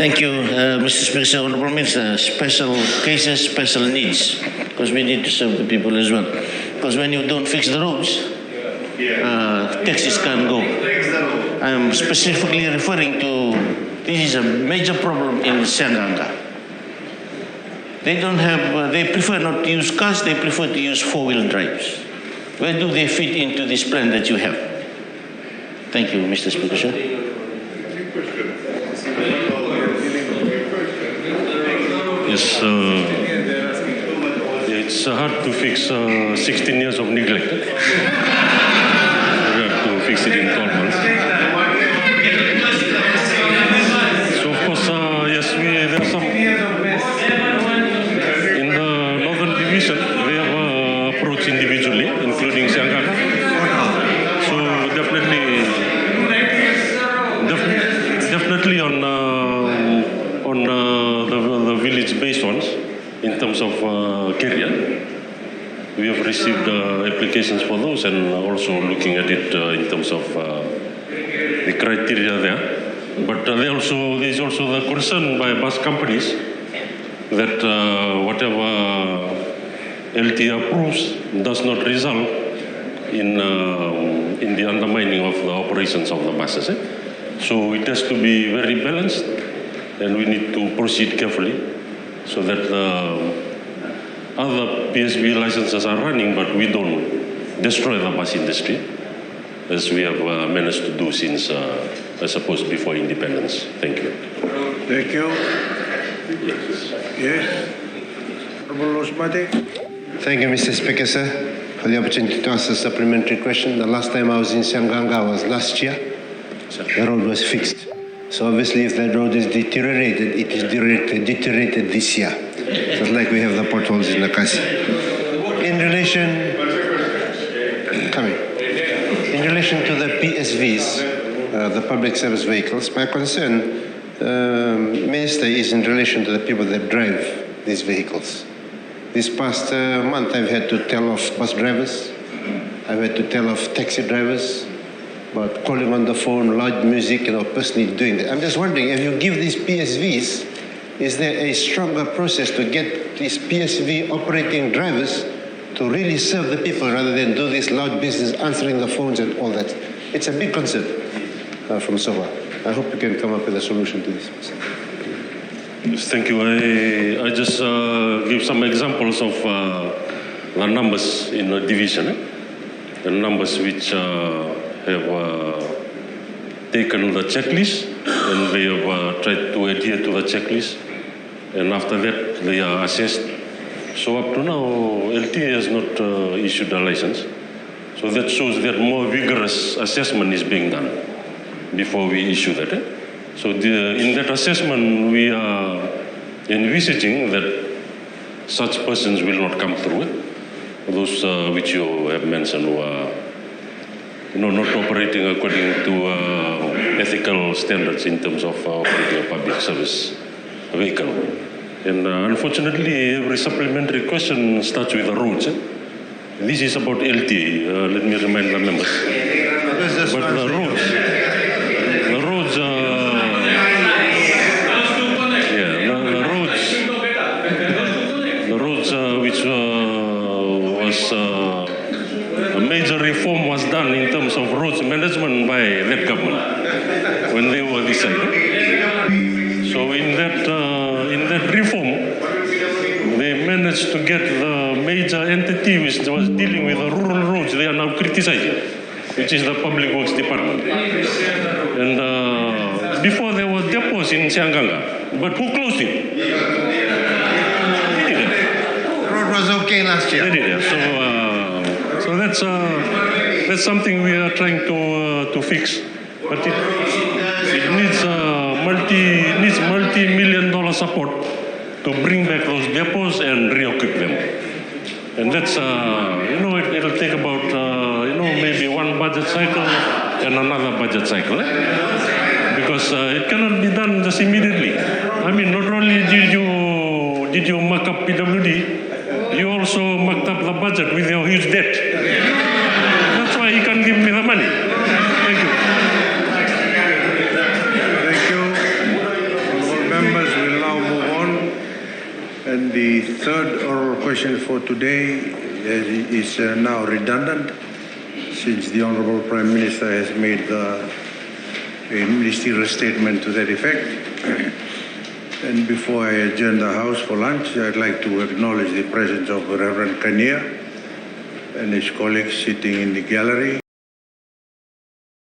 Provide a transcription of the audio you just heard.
Thank you, Mr. Speaker. Honourable Minister, special cases, special needs, because we need to serve the people as well. Because when you don't fix the roads, taxis can't go. I am specifically referring to, this is a major problem in Sianganga. They don't have, they prefer not to use cars, they prefer to use four-wheel drives. Where do they fit into this plan that you have? Thank you, Mr. Speaker, sir. Yes, it's hard to fix 16 years of neglect. We have to fix it in 12 months. So of course, yes, there are some in the Northern Division. We have approached individually, including Sianganga. So definitely on the village-based ones, in terms of career, we have received applications for those, and also looking at it in terms of the criteria there. But there is also the concern by bus companies that whatever LT approves does not result in the undermining of the operations of the buses. So it has to be very balanced, and we need to proceed carefully so that other PSV licenses are running, but we don't destroy the bus industry, as we have managed to do since, I suppose, before independence. Thank you. Thank you. Yes. Honorable Osmati. Thank you, Mr. Speaker, sir, for the opportunity to ask a supplementary question. The last time I was in Sianganga was last year. The road was fixed. So obviously, if that road is deteriorated, it is deteriorated this year. Just like we have the potholes in Nakasi. In relation to the PSVs, the public service vehicles, my concern, Minister, is in relation to the people that drive these vehicles. This past month, I've had to tell off bus drivers. I've had to tell off taxi drivers about calling on the phone, loud music, personally doing that. I'm just wondering, if you give these PSVs, is there a stronger process to get these PSV operating drivers to really serve the people rather than do this loud business, answering the phones and all that? It's a big concern from SOVA. I hope you can come up with a solution to this. Yes, thank you. I just give some examples of the numbers in the division, the numbers which have taken the checklist, and they have tried to adhere to the checklist, and after that they are assessed. So up to now, LT has not issued a license. So that shows that more vigorous assessment is being done before we issue that. So in that assessment, we are envisaging that such persons will not come through. Those which you have mentioned who are not operating according to ethical standards in terms of operating a public service vehicle. And unfortunately, every supplementary question starts with the roads. This is about LT. Let me remind the members. But the roads, which was a major reform was done in terms of roads management by that government when they were decided. So in that reform, they managed to get the major entity which was dealing with the rural roads. They are now criticizing, which is the Public Works Department. And before there were depots in Sianganga, but who closed it? Was okay last year. So that's something we are trying to fix, but it needs multi-million-dollar support to bring back those depots and re-equip them. And that's it'll take about maybe one budget cycle and another budget cycle, because it cannot be done just immediately. I mean, not only did you mark up PWD, you also marked up the budget with your huge debt. That's why you can't give me the money. Thank you. Thank you. Honorable And the third oral question for today is now redundant, since the Honorable Prime Minister has made a ministerial statement to that effect. And before I adjourn the House for lunch, I'd like to acknowledge the presence of Reverend Kania and his colleagues sitting in the gallery.